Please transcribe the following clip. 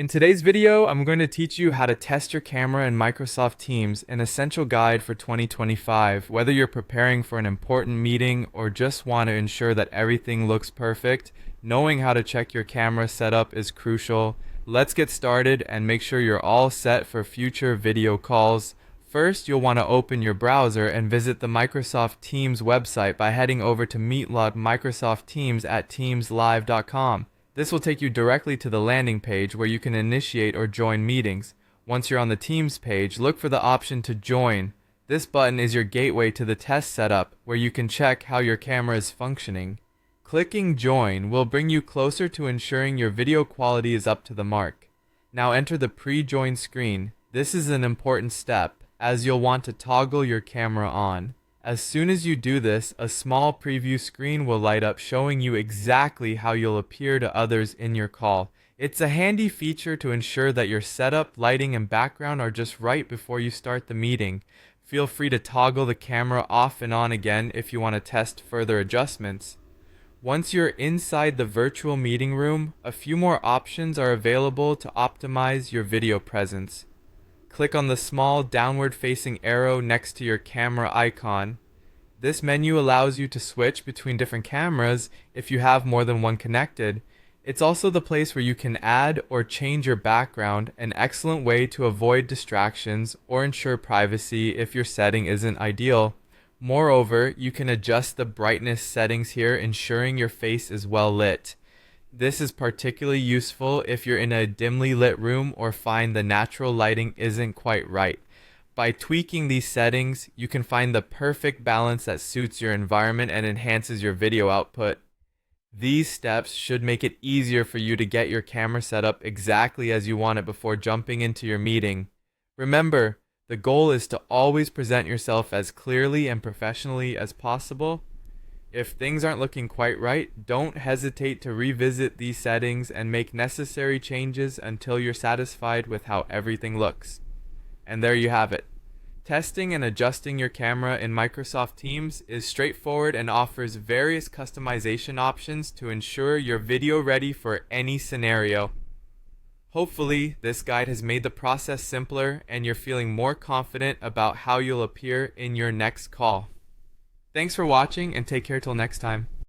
In today's video, I'm going to teach you how to test your camera in Microsoft Teams, an essential guide for 2025. Whether you're preparing for an important meeting or just want to ensure that everything looks perfect, knowing how to check your camera setup is crucial. Let's get started and make sure you're all set for future video calls. First, you'll want to open your browser and visit the Microsoft Teams website by heading over to Meetlog Microsoft Teams at teamslive.com. This will take you directly to the landing page where you can initiate or join meetings. Once you're on the Teams page, look for the option to join. This button is your gateway to the test setup where you can check how your camera is functioning. Clicking join will bring you closer to ensuring your video quality is up to the mark. Now enter the pre-join screen. This is an important step as you'll want to toggle your camera on. As soon as you do this, a small preview screen will light up showing you exactly how you'll appear to others in your call. It's a handy feature to ensure that your setup, lighting, and background are just right before you start the meeting. Feel free to toggle the camera off and on again if you want to test further adjustments. Once you're inside the virtual meeting room, a few more options are available to optimize your video presence. Click on the small downward-facing arrow next to your camera icon. This menu allows you to switch between different cameras if you have more than one connected. It's also the place where you can add or change your background, an excellent way to avoid distractions or ensure privacy if your setting isn't ideal. Moreover, you can adjust the brightness settings here, ensuring your face is well lit. This is particularly useful if you're in a dimly lit room or find the natural lighting isn't quite right. By tweaking these settings, you can find the perfect balance that suits your environment and enhances your video output. These steps should make it easier for you to get your camera set up exactly as you want it before jumping into your meeting. Remember, the goal is to always present yourself as clearly and professionally as possible. If things aren't looking quite right, don't hesitate to revisit these settings and make necessary changes until you're satisfied with how everything looks. And there you have it. Testing and adjusting your camera in Microsoft Teams is straightforward and offers various customization options to ensure you're video ready for any scenario. Hopefully, this guide has made the process simpler and you're feeling more confident about how you'll appear in your next call. Thanks for watching and take care till next time.